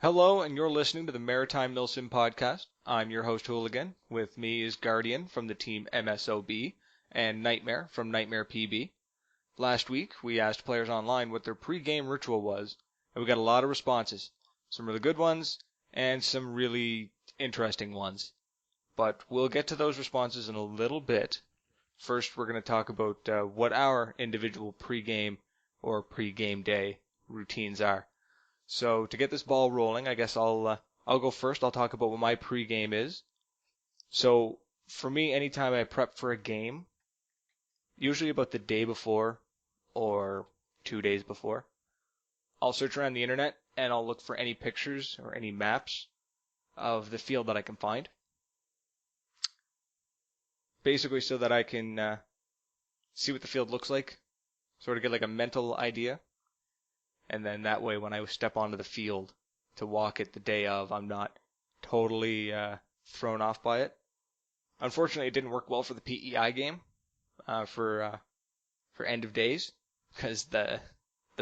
Hello, and you're listening to the Maritime Milsim podcast. I'm your host, Hooligan. With me is Guardian from the team MSOB and Nightmare from Nightmare PB. Last week, we asked players online what their pre-game ritual was, and we got a lot of responses. Some really good ones, and some really interesting ones. But we'll get to those responses in a little bit. First, we're going to talk about what our individual pre-game or pre-game day routines are. So to get this ball rolling, I guess I'll go first. I'll talk about what my pregame is. So for me, anytime I prep for a game, usually about the day before or 2 days before, I'll search around the internet and I'll look for any pictures or any maps of the field that I can find. Basically so that I can see what the field looks like, sort of get like a mental idea. And then that way, when I step onto the field to walk it the day of, I'm not totally thrown off by it. Unfortunately, it didn't work well for the PEI game for end of days because the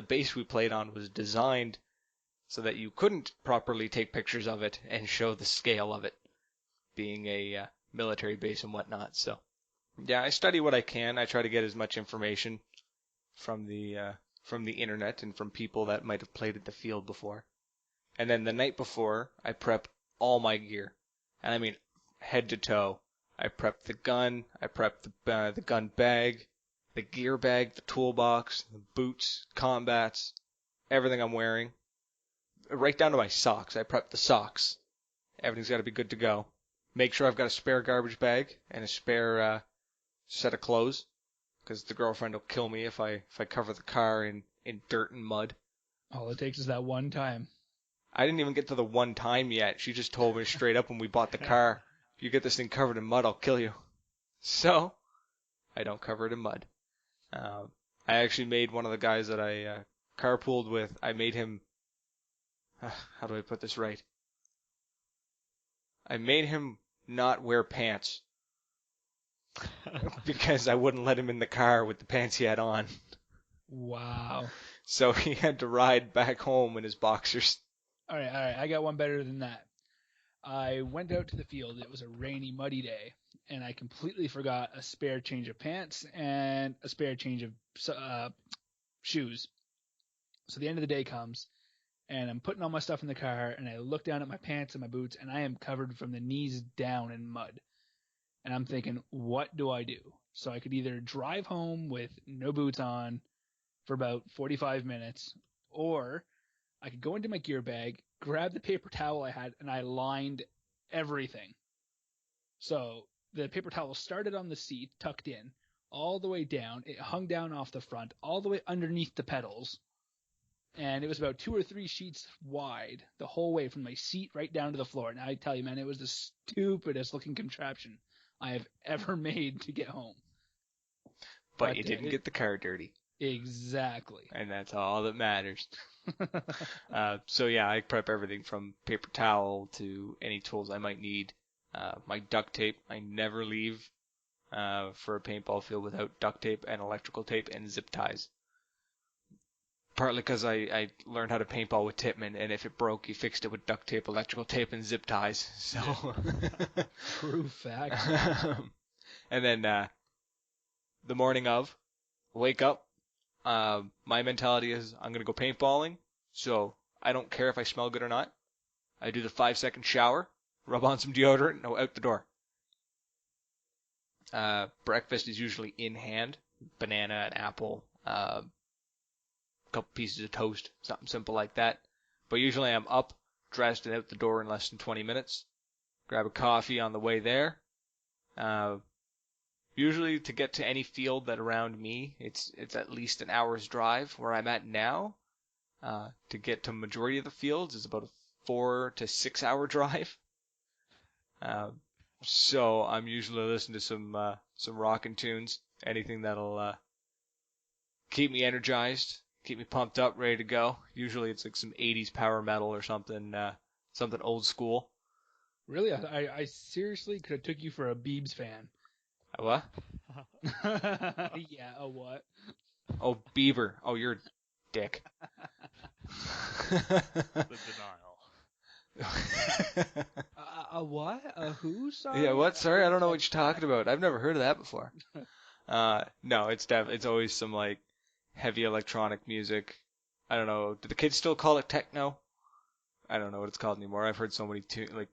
base we played on was designed so that you couldn't properly take pictures of it and show the scale of it, being a military base and whatnot. So, yeah, I study what I can. I try to get as much information from the internet and from people that might have played at the field before. And then the night before, I prep all my gear. And I mean head to toe. I prep the gun, I prep the gun bag, the gear bag, the toolbox, the boots, combats, everything I'm wearing. Right down to my socks. I prep the socks. Everything's got to be good to go. Make sure I've got a spare garbage bag and a spare set of clothes, because the girlfriend will kill me if I cover the car in dirt and mud. All it takes is that one time. I didn't even get to the one time yet. She just told me straight up when we bought the car, if you get this thing covered in mud, I'll kill you. So, I don't cover it in mud. I actually made one of the guys that I carpooled with, I made him, how do I put this right? I made him not wear pants because I wouldn't let him in the car with the pants he had on. Wow. So he had to ride back home in his boxers. All right. I got one better than that. I went out to the field. It was a rainy, muddy day, and I completely forgot a spare change of pants and a spare change of shoes. So the end of the day comes, and I'm putting all my stuff in the car, and I look down at my pants and my boots, and I am covered from the knees down in mud. And I'm thinking, what do I do? So I could either drive home with no boots on for about 45 minutes, or I could go into my gear bag, grab the paper towel I had, and I lined everything. So the paper towel started on the seat, tucked in, all the way down. It hung down off the front, all the way underneath the pedals. And it was about 2 or 3 sheets wide the whole way from my seat right down to the floor. And I tell you, man, it was the stupidest looking contraption I have ever made to get home. But you didn't get the car dirty. Exactly. And that's all that matters. So yeah, I prep everything from paper towel to any tools I might need. My duct tape, I never leave for a paintball field without duct tape and electrical tape and zip ties. Partly because I learned how to paintball with Tipman, and if it broke, you fixed it with duct tape, electrical tape, and zip ties. So True fact. And then the morning of, wake up. My mentality is I'm going to go paintballing, so I don't care if I smell good or not. I do the 5-second shower, rub on some deodorant, and out the door. Breakfast is usually in hand, banana, an apple, a couple pieces of toast, something simple like that. But usually I'm up, dressed, and out the door in less than 20 minutes. Grab a coffee on the way there. Usually to get to any field that around me, it's at least an hour's drive. Where I'm at now, to get to majority of the fields is about a 4 to 6 hour drive. So I'm usually listening to some rockin' tunes, anything that'll keep me energized, keep me pumped up, ready to go. Usually it's like some 80s power metal or something old school. Really? I seriously could have took you for a Biebs fan. A what? Yeah, a what? Oh, Bieber. Oh, you're a dick. The denial. A what? A who? Sorry. Yeah, what? Sorry, I don't know Like, what you're talking about. I've never heard of that before. No, it's always some like heavy electronic music. I don't know. Do the kids still call it techno? I don't know what it's called anymore. I've heard so many like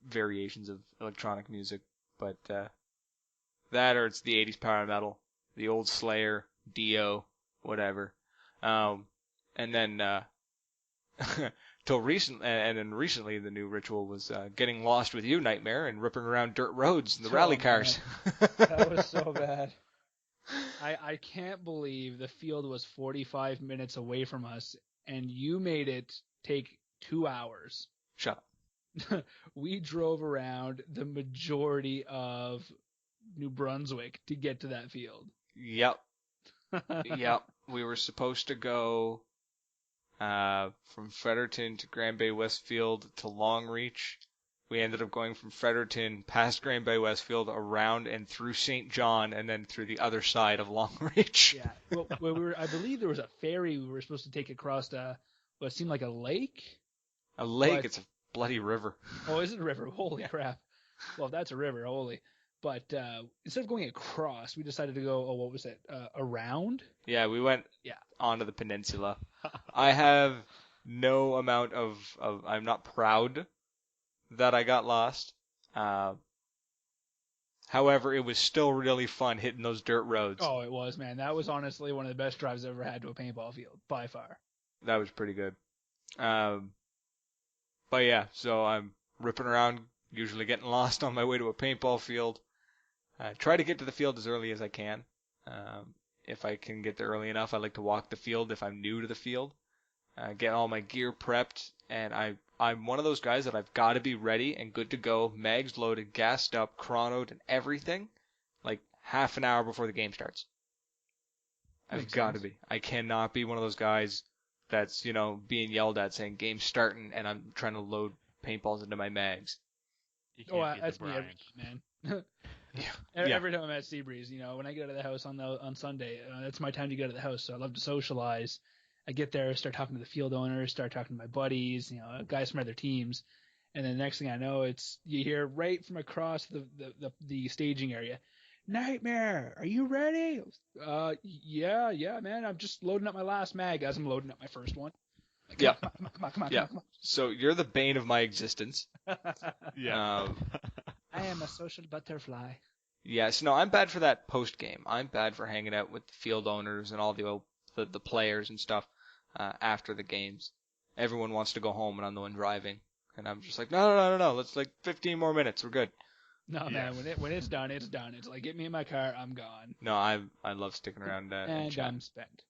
variations of electronic music, but that or it's the 80s power metal, the old Slayer, Dio, whatever. Um, and then till recent, and then recently the new ritual was getting lost with you, Nightmare, and ripping around dirt roads in the rally cars. That was so bad. I can't believe the field was 45 minutes away from us, and you made it take 2 hours. Shut up. We drove around the majority of New Brunswick to get to that field. Yep. Yep. We were supposed to go from Fredericton to Grand Bay Westfield to Longreach. We ended up going from Fredericton past Grand Bay Westfield around and through St. John and then through the other side of Longreach. Yeah. Well, I believe there was a ferry we were supposed to take across what seemed like a lake. A lake? It's a bloody river. Oh, is it a river? Holy crap. Well, if that's a river, holy. But instead of going across, we decided to go, what was it, around? Yeah, we went onto the peninsula. I have no amount of I'm not proud that I got lost. However, it was still really fun hitting those dirt roads. Oh, it was, man. That was honestly one of the best drives I've ever had to a paintball field, by far. That was pretty good. But yeah, so I'm ripping around, usually getting lost on my way to a paintball field. Try to get to the field as early as I can. If I can get there early enough, I like to walk the field if I'm new to the field. Get all my gear prepped, and I'm one of those guys that I've got to be ready and good to go, mags loaded, gassed up, chronoed, and everything, like half an hour before the game starts. I've got to be. I cannot be one of those guys that's, being yelled at saying game's starting and I'm trying to load paintballs into my mags. That's me every day, man. Every time I'm at Seabreeze, when I get out of the house on Sunday, that's my time to get out of the house. So I love to socialize. I get there, start talking to the field owners, start talking to my buddies, guys from other teams, and then the next thing I know, you hear right from across the staging area, "Nightmare, are you ready?" Yeah, man. I'm just loading up my last mag as I'm loading up my first one. Come on. So you're the bane of my existence. Yeah. I am a social butterfly. Yes, no, I'm bad for that post game. I'm bad for hanging out with the field owners and all the players and stuff after the games. Everyone wants to go home and I'm the one driving, and I'm just like, no. Let's like 15 more minutes. We're good. No, man. When it's done, it's done. It's like, get me in my car. I'm gone. No, I love sticking around and chat. I'm spent.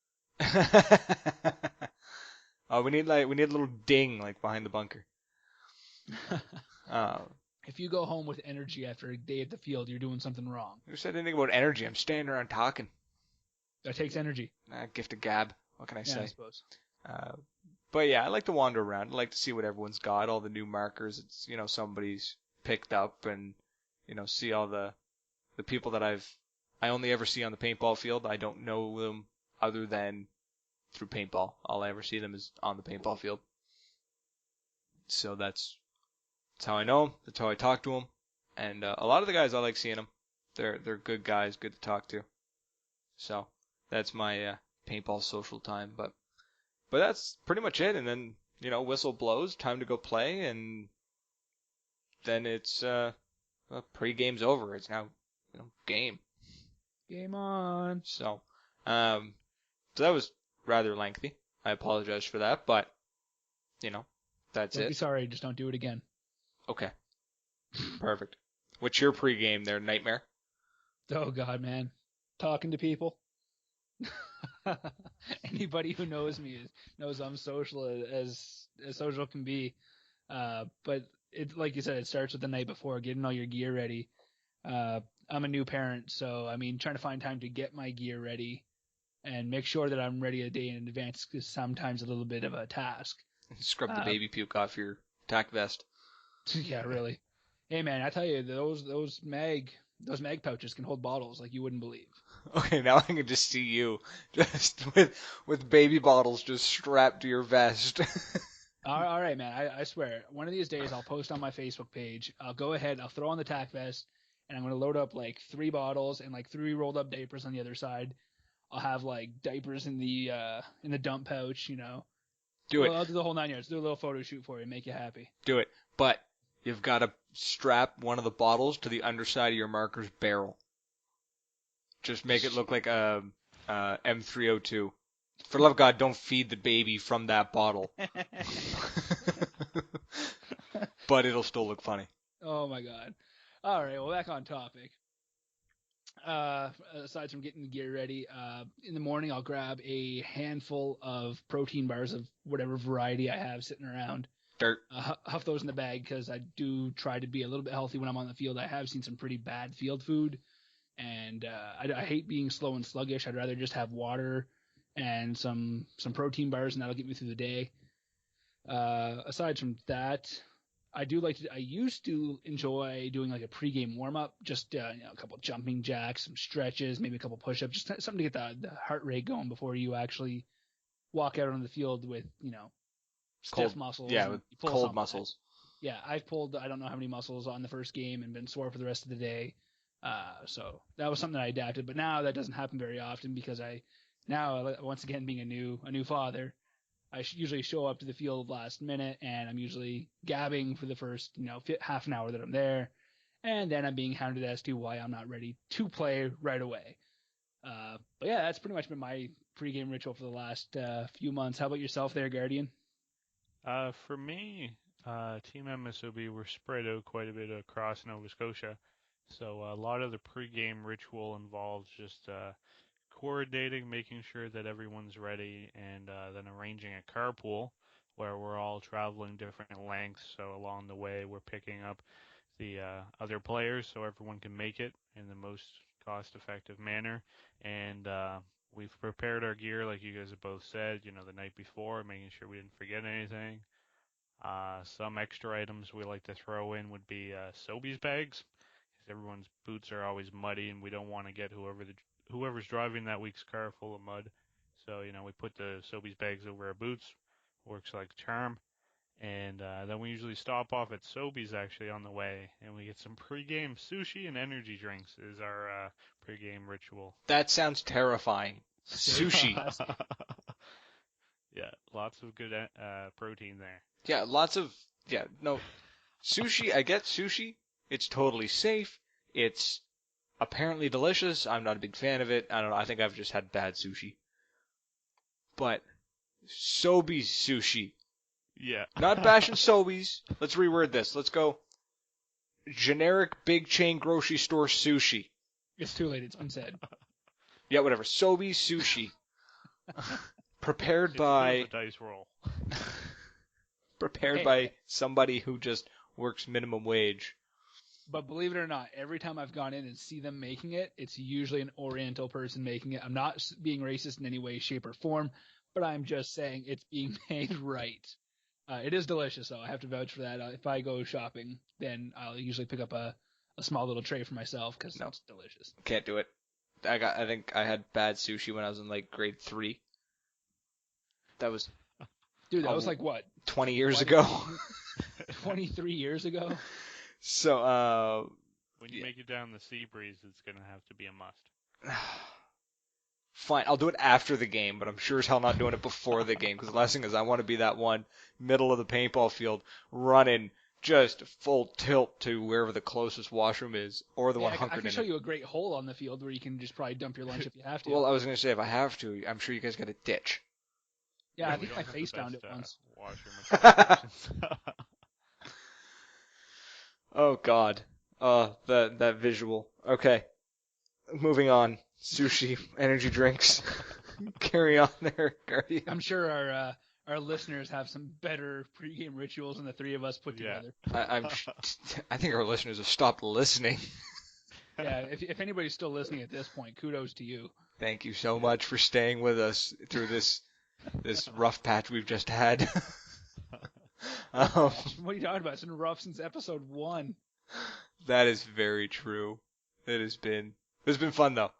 Oh, we need a little ding like behind the bunker. If you go home with energy after a day at the field, you're doing something wrong. Who said anything about energy? I'm standing around talking. That takes energy. Gift of gab. What can I say? I suppose. But yeah, I like to wander around. I like to see what everyone's got, all the new markers. It's somebody's picked up, and see all the people that I only ever see on the paintball field. I don't know them other than through paintball. All I ever see them is on the paintball field. So that's how I know them. That's how I talk to them. And a lot of the guys, I like seeing them. They're good guys, good to talk to. So that's my paintball social time. But that's pretty much it. And then whistle blows, time to go play, and then it's pre-game's over. It's now game. Game on. So that was rather lengthy. I apologize for that, but that's Don't it. be sorry, just don't do it again. Okay. Perfect. What's your pregame there, Nightmare? Oh God, man. Talking to people. Anybody who knows me knows I'm social as social can be. But it, like you said, it starts with the night before, getting all your gear ready. I'm a new parent, so trying to find time to get my gear ready and make sure that I'm ready a day in advance is sometimes a little bit of a task. Scrub the baby puke off your tack vest. Yeah, really. Hey man, I tell you, those mag pouches can hold bottles like you wouldn't believe. Okay, now I can just see you just with baby bottles just strapped to your vest. All right, man. I swear, one of these days I'll post on my Facebook page. I'll go ahead. I'll throw on the tack vest, and I'm gonna load up like 3 bottles and like 3 rolled up diapers on the other side. I'll have like diapers in the dump pouch. Do it. I'll do the whole 9 yards. Do a little photo shoot for you, make you happy. Do it. But you've got to strap one of the bottles to the underside of your marker's barrel. Just make it look like a M302. For the love of God, don't feed the baby from that bottle. But it'll still look funny. Oh my God. All right, well, back on topic. Aside from getting the gear ready, in the morning I'll grab a handful of protein bars of whatever variety I have sitting around. Dirt. Huff those in the bag because I do try to be a little bit healthy when I'm on the field. I have seen some pretty bad field food, and I hate being slow and sluggish. I'd rather just have water and some protein bars, and that'll get me through the day. Aside from that, I used to enjoy doing like a pregame warm up, just a couple jumping jacks, some stretches, maybe a couple push ups, just something to get the heart rate going before you actually walk out on the field with stiff muscles. Yeah, with cold muscles. Yeah, I've pulled I don't know how many muscles on the first game and been sore for the rest of the day. So that was something that I adapted, but now that doesn't happen very often because now once again being a new father. I usually show up to the field last minute, and I'm usually gabbing for the first, half an hour that I'm there, and then I'm being hounded as to why I'm not ready to play right away. But yeah, that's pretty much been my pregame ritual for the last few months. How about yourself there, Guardian? For me, Team MSOB were spread out quite a bit across Nova Scotia, so a lot of the pregame ritual involves just coordinating, making sure that everyone's ready, and then arranging a carpool where we're all traveling different lengths. So along the way, we're picking up the other players so everyone can make it in the most cost-effective manner. And we've prepared our gear, like you guys have both said, the night before, making sure we didn't forget anything. Some extra items we like to throw in would be Sobeys bags, because everyone's boots are always muddy, and we don't want to get whoever's driving that week's car full of mud. So, we put the Sobeys bags over our boots. Works like a charm. And then we usually stop off at Sobeys actually on the way, and we get some pregame sushi and energy drinks is our pregame ritual. That sounds terrifying. Sushi. Yeah, lots of good protein there. Yeah, no. Sushi, I get sushi. It's totally safe. It's apparently delicious. I'm not a big fan of it. I don't know. I think I've just had bad sushi. But Sobeys sushi. Yeah. Not bashing Sobeys. Let's reword this. Let's go generic big chain grocery store sushi. It's too late. It's been said. Yeah, whatever. Sobeys sushi. Prepared by a dice roll. Prepared by somebody who just works minimum wage. But believe it or not, every time I've gone in and see them making it, it's usually an Oriental person making it. I'm not being racist in any way, shape, or form, but I'm just saying it's being made right. It is delicious, though. I have to vouch for that. If I go shopping, then I'll usually pick up a small little tray for myself because it's delicious. Can't do it. I think I had bad sushi when I was in like grade 3. That was Dude, that was like what? 20 years ago. 23 years ago? So, when you make it down the sea breeze, it's going to have to be a must. Fine, I'll do it after the game, but I'm sure as hell not doing it before the game, because the last thing is I want to be that one middle of the paintball field running just full tilt to wherever the closest washroom is, or the one hunkered in. I can show you a great hole on the field where you can just probably dump your lunch if you have to. Well, I was going to say, if I have to, I'm sure you guys got a ditch. Yeah, I think I face downed it once. Oh, God. That visual. Okay. Moving on. Sushi, energy drinks. Carry on there, Guardian. I'm sure our listeners have some better pregame rituals than the three of us put together. I think our listeners have stopped listening. Yeah, if anybody's still listening at this point, kudos to you. Thank you so much for staying with us through this rough patch we've just had. What are you talking about? It's been rough since episode 1. That is very true. It's been fun though.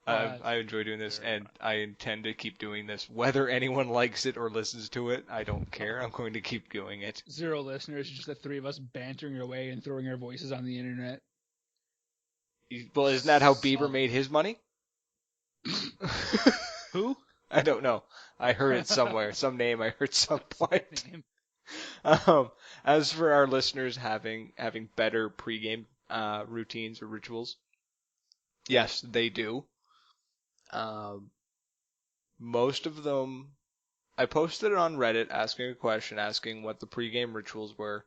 I enjoy doing this, very and much. I intend to keep doing this. Whether anyone likes it or listens to it, I don't care. I'm going to keep doing it. 0 listeners, just the three of us bantering away and throwing our voices on the internet. Well, isn't that how Bieber Solid. made his money? Who? I don't know. I heard it somewhere. Some name I heard some point. Name. As for our listeners having better pregame routines or rituals, yes, they do. Um, most of them, I posted it on Reddit asking a question, asking what the pregame rituals were,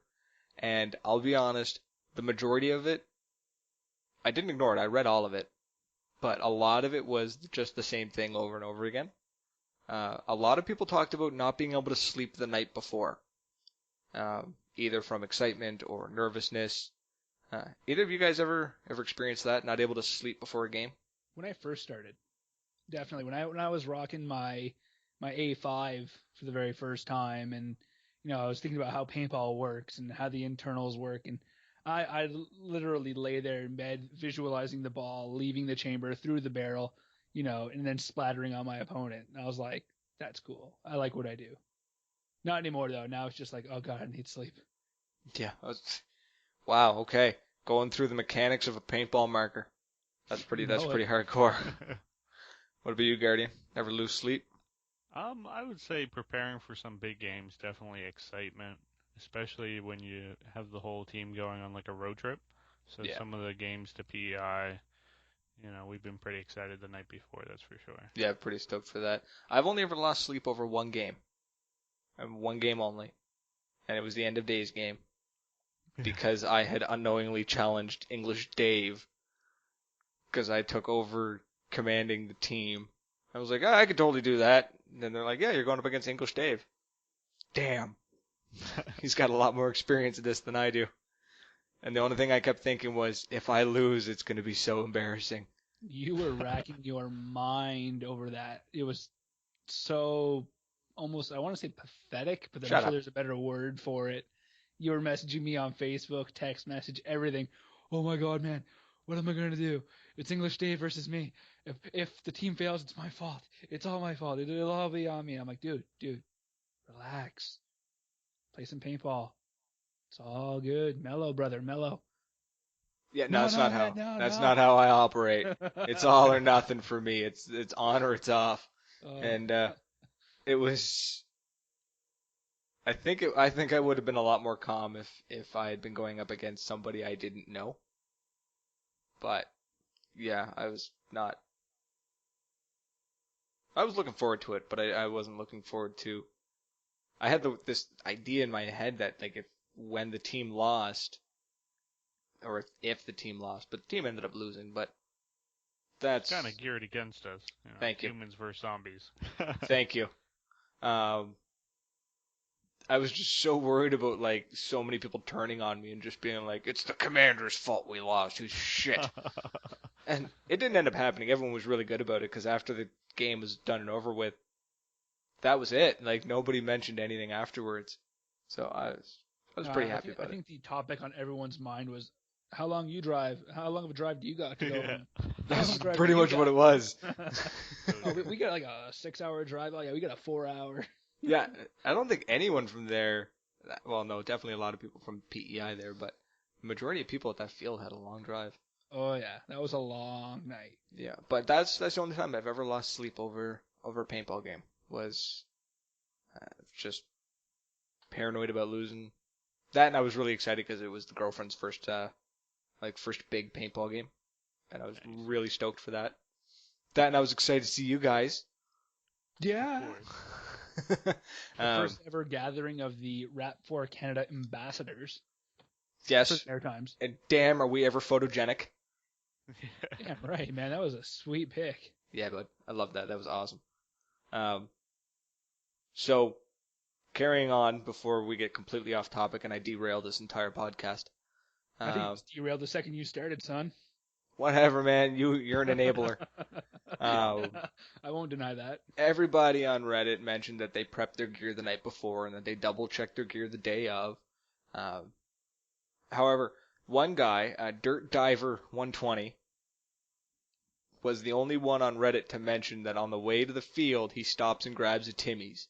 and I'll be honest, the majority of it, I didn't ignore it. I read all of it, but a lot of it was just the same thing over and over again. A lot of people talked about not being able to sleep the night before, either from excitement or nervousness. Either of you guys ever experienced that, not able to sleep before a game? When I first started, definitely. When I was rocking my A5 for the very first time, and I was thinking about how paintball works and how the internals work, and I literally lay there in bed visualizing the ball leaving the chamber through the barrel, and then splattering on my opponent. And I was like, that's cool. I like what I do. Not anymore though. Now it's just like, oh god, I need sleep. Yeah. Wow. Okay. Going through the mechanics of a paintball marker. That's pretty hardcore. What about you, Guardian? Never lose sleep? I would say preparing for some big games, definitely excitement, especially when you have the whole team going on like a road trip. So Yeah. some of the games to PEI, we've been pretty excited the night before, that's for sure. Yeah, pretty stoked for that. I've only ever lost sleep over one game. One game only. And it was the end of days game. Because I had unknowingly challenged English Dave. Because I took over commanding the team. I was like, oh, I could totally do that. And then they're like, yeah, you're going up against English Dave. Damn. He's got a lot more experience at this than I do. And the only thing I kept thinking was, if I lose, it's going to be so embarrassing. You were racking your mind over that. It was so almost, I want to say pathetic, but I'm Shut sure up. there's a better word for it. You were messaging me on Facebook, text message, everything. Oh my god, man, what am I going to do? It's English Dave versus me. If the team fails, it's my fault. It's all my fault. It'll all be on me. I'm like, dude, relax. Play some paintball. It's all good. Mellow, brother, mellow. Yeah, no, No, that's no, not man, how. no, That's no. not how I operate. It's all or nothing for me. It's on or it's off. And it was. I think I would have been a lot more calm if I had been going up against somebody I didn't know. But yeah, I was not. I was looking forward to it, but I wasn't looking forward to. I had this idea in my head that like if when the team lost, or if the team lost, but the team ended up losing. But that's Kind of geared against us, Thank you. humans versus zombies. Thank you. I was just so worried about like so many people turning on me and just being like, "It's the commander's fault we lost. Who's shit." And it didn't end up happening. Everyone was really good about it because after the game was done and over with, that was it. Like nobody mentioned anything afterwards. So I was pretty happy I about it. think the topic on everyone's mind was how long you drive. How long of a drive do you got to go Yeah. home? That's drive pretty you much got? what it was. Oh, we got like a 6-hour drive. Oh yeah, we got a 4-hour. Yeah, I don't think anyone from there. Well, no, definitely a lot of people from PEI there, but the majority of people at that field had a long drive. Oh yeah, that was a long night. Yeah, but that's the only time I've ever lost sleep over a paintball game. Was just paranoid about losing. That and I was really excited because it was the girlfriend's first first big paintball game, and I was really stoked for that. That and I was excited to see you guys. Yeah. Of The first ever gathering of the Rap for Canada ambassadors. Yes, For Maritimes. and damn, are we ever photogenic? Damn right, man. That was a sweet pick. Yeah, but I love that. That was awesome. So carrying on before we get completely off topic and I derail this entire podcast. I think you just derailed the second you started, son. Whatever, man. You're an enabler. I won't deny that. Everybody on Reddit mentioned that they prepped their gear the night before and that they double checked their gear the day of. However, one guy, Dirt Diver 120, was the only one on Reddit to mention that on the way to the field, he stops and grabs a Timmy's.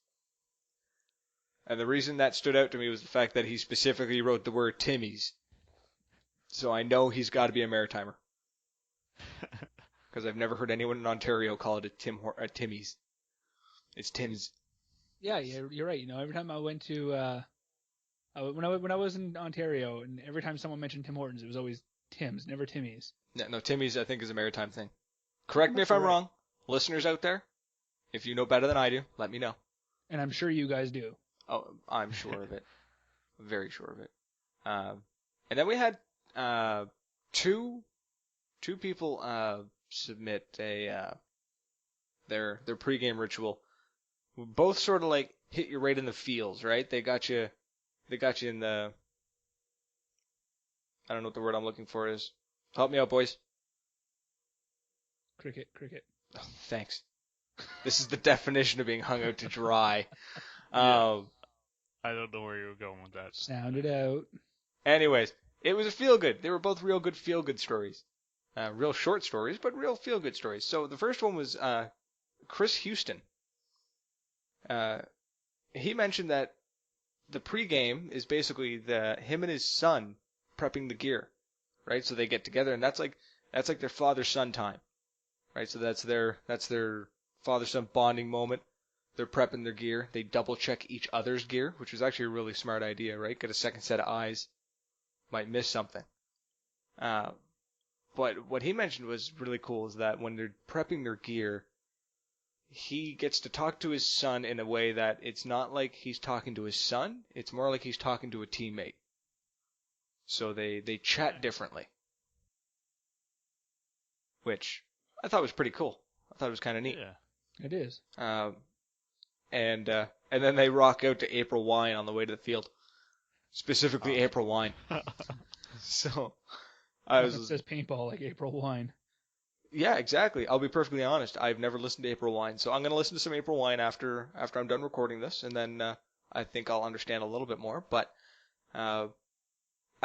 And the reason that stood out to me was the fact that he specifically wrote the word Timmy's. So I know he's got to be a Maritimer. Because I've never heard anyone in Ontario call it a Timmy's. It's Tim's. Yeah, you're right. Every time I went to when I was in Ontario, and every time someone mentioned Tim Hortons, it was always Tim's, never Timmy's. No, Timmy's I think is a Maritime thing. Correct me if I'm Right. wrong. Listeners out there, if you know better than I do, let me know. And I'm sure you guys do. Oh, I'm sure of it. Very sure of it. And then we had two people submit their pregame ritual. Both sort of like hit you right in the feels, right? They got you in the. I don't know what the word I'm looking for is. Help me out, boys. Cricket. Oh, thanks. This is the definition of being hung out to dry. Yeah. I don't know where you were going with that. Sound it out. Anyways, it was a feel good. They were both real good feel good stories. Real short stories, but real feel good stories. So the first one was Chris Houston. He mentioned that the pregame is basically him and his son prepping the gear, right? So they get together, and that's like their father-son time, right? So that's their father-son bonding moment. They're prepping their gear. They double check each other's gear, which was actually a really smart idea, right? Get a second set of eyes. Might miss something. But what he mentioned was really cool is that when they're prepping their gear, he gets to talk to his son in a way that it's not like he's talking to his son. It's more like he's talking to a teammate. So they chat differently, which I thought was pretty cool. I thought it was kind of neat. Yeah. It is. And then they rock out to April Wine on the way to the field, specifically April Wine. So It says paintball like April Wine. Yeah, exactly. I'll be perfectly honest. I've never listened to April Wine, so I'm going to listen to some April Wine after I'm done recording this, and then I think I'll understand a little bit more. But I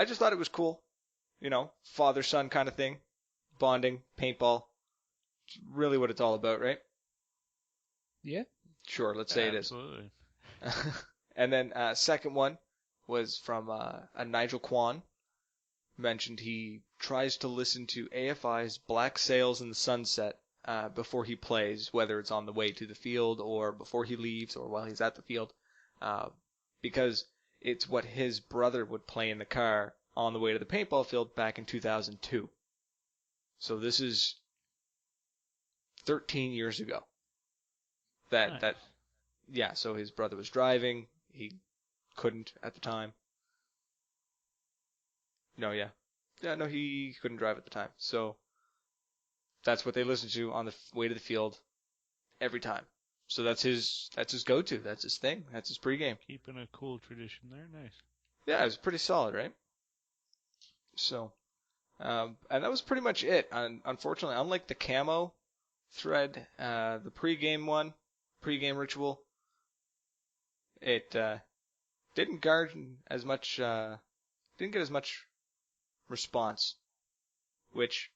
just thought it was cool, father-son kind of thing, bonding, paintball. It's really what it's all about, right? Yeah. Sure, let's say it is. Absolutely. And then second one was from a Nigel Kwan. Mentioned he tries to listen to AFI's Black Sails in the Sunset before he plays, whether it's on the way to the field or before he leaves or while he's at the field, because it's what his brother would play in the car on the way to the paintball field back in 2002. So this is 13 years ago. Nice. Yeah, so his brother was driving. He couldn't at the time. No, yeah. Yeah, no, he couldn't drive at the time. So that's what they listen to on the way to the field every time. So that's his go-to. That's his thing. That's his pregame. Keeping a cool tradition there. Nice. Yeah, it was pretty solid, right? So, and that was pretty much it. Unfortunately, unlike the camo thread, the pregame ritual, it didn't garner as much, didn't get as much response, which,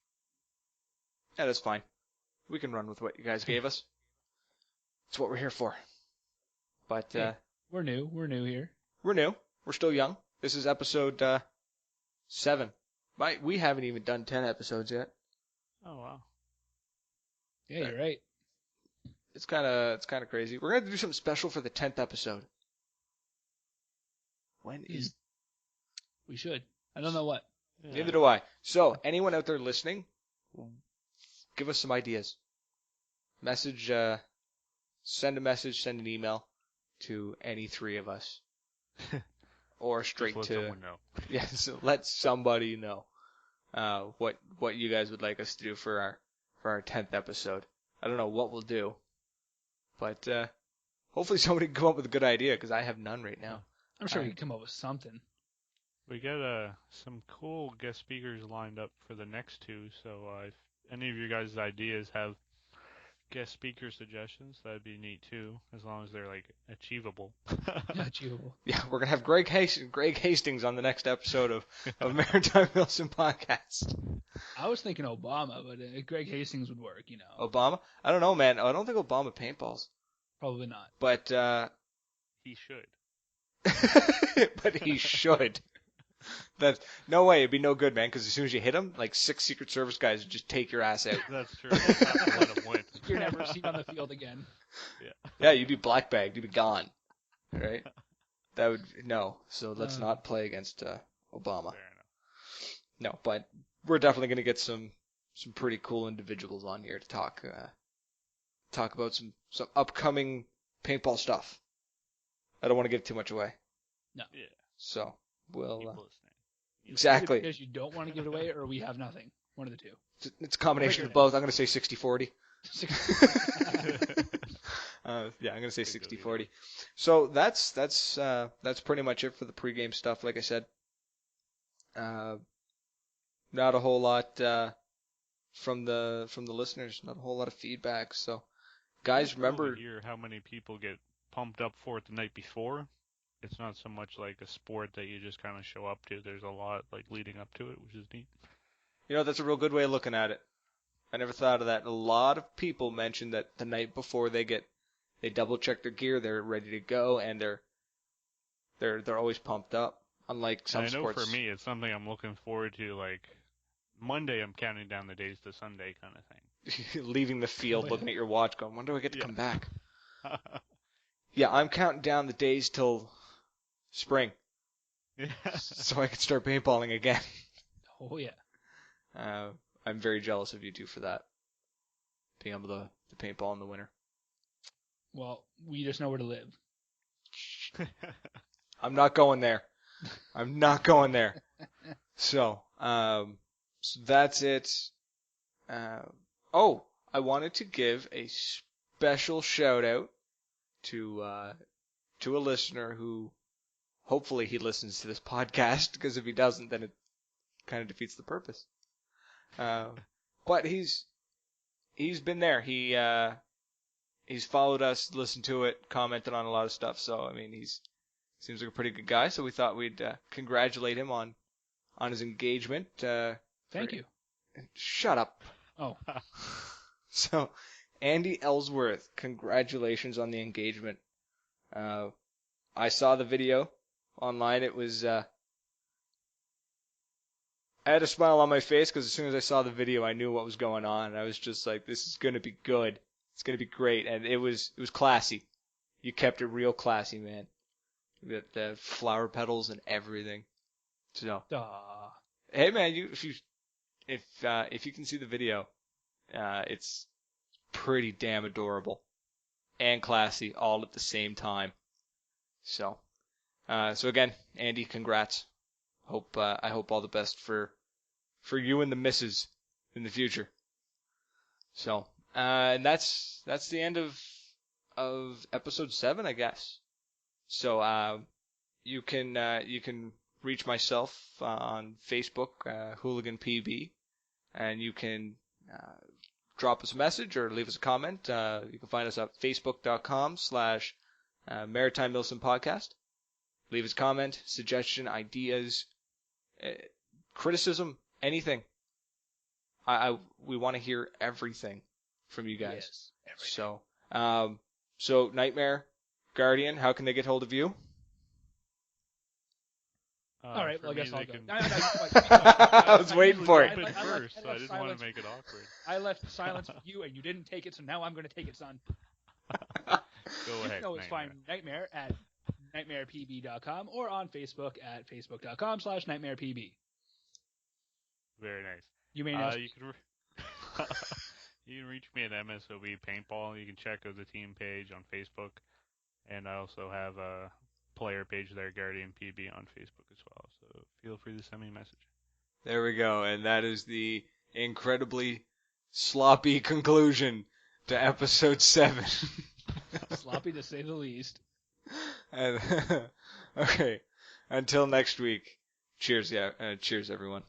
yeah, that's fine. We can run with what you guys gave us. It's what we're here for. But We're new here. we're new. We're still young. This is episode 7. We haven't even done 10 episodes yet. Oh wow. Yeah, you're right. It's kind of crazy. We're gonna do something special for the 10th episode. When is? We should. I don't know what. Yeah. Neither do I. So, anyone out there listening, give us some ideas. Message, send a message, send an email to any three of us, or straight Just let to someone know. yes. Let somebody know what you guys would like us to do for our 10th episode. I don't know what we'll do, but hopefully somebody can come up with a good idea because I have none right now. I'm sure we can come up with something. We got some cool guest speakers lined up for the next two, so if any of you guys' ideas have guest speaker suggestions. That'd be neat too, as long as they're like achievable. Achievable. Yeah, we're gonna have Greg Hastings on the next episode of Maritime Wilson podcast. I was thinking Obama, but Greg Hastings would work, Obama? I don't know, man. I don't think Obama paintballs, Probably not. but He should. but he should. That's no way. It'd be no good, man. Because as soon as you hit him, like 6 Secret Service guys would just take your ass out. That's true. We'll have to let him win. You're never seen on the field again. Yeah, you'd be black bagged. You'd be gone. Right? That would no. So let's not play against Obama. Fair enough. No, but we're definitely gonna get some pretty cool individuals on here to talk about some upcoming paintball stuff. I don't want to give too much away. No. Yeah. So we'll People listening. exactly. Because you don't want to give it away, or we have nothing. One of the two. It's a combination of both. I'm gonna say 60-40. Yeah, I'm gonna say 60-40. So that's pretty much it for the pregame stuff. Like I said, not a whole lot from the listeners. Not a whole lot of feedback. So, guys, It's cool to remember. hear how many people get pumped up for it the night before. It's not so much like a sport that you just kind of show up to. There's a lot like leading up to it, which is neat. That's a real good way of looking at it. I never thought of that. A lot of people mention that the night before they double check their gear, they're ready to go, and they're always pumped up. Unlike some And I know sports. for me, it's something I'm looking forward to. Like Monday, I'm counting down the days to Sunday, kind of thing. Leaving the field, looking at your watch, going, when do I get to come back? Yeah. Yeah, I'm counting down the days till spring, Yeah. so I can start paintballing again. Oh yeah. I'm very jealous of you two for that. Being able to paintball in the winter. Well, we just know where to live. I'm not going there. I'm not going there. So that's it. I wanted to give a special shout out to a listener who hopefully he listens to this podcast, because if he doesn't, then it kind of defeats the purpose. But he's been there. He's followed us, listened to it, commented on a lot of stuff. So I mean, seems like a pretty good guy. So we thought we'd congratulate him on his engagement. Thank you. Shut up. Oh. So, Andy Ellsworth, congratulations on the engagement. I saw the video online. It was. I had a smile on my face because as soon as I saw the video, I knew what was going on. And I was just like, "This is gonna be good. It's gonna be great." And it was classy. You kept it real classy, man. You got the flower petals and everything. So, hey, man, if you can see the video, it's pretty damn adorable and classy all at the same time. So again, Andy, congrats. I hope all the best for you and the missus in the future. So, and that's the end of episode 7, I guess. So, you can reach myself on Facebook, Hooligan PB, and you can drop us a message or leave us a comment. You can find us at facebook.com/Maritime Wilson Podcast. Leave us a comment, suggestion, ideas, criticism, anything. We want to hear everything from you guys. Yes, everything. So Nightmare Guardian, how can they get hold of you? All right, well, I guess I'll go. I was waiting for it. I first, so I didn't want to make it awkward. I left silence with you, and you didn't take it, so now I'm going to take it, son. Go ahead. No, it's fine. Nightmare at nightmarepb.com or on Facebook at facebook.com/nightmarepb. Very nice. You may know. You can reach me at MSOB Paintball. You can check out the team page on Facebook, and I also have a player page there, Guardian PB, on Facebook as well. So feel free to send me a message. There we go, and that is the incredibly sloppy conclusion to episode 7. Sloppy to say the least. And, okay, until next week. Cheers, cheers everyone.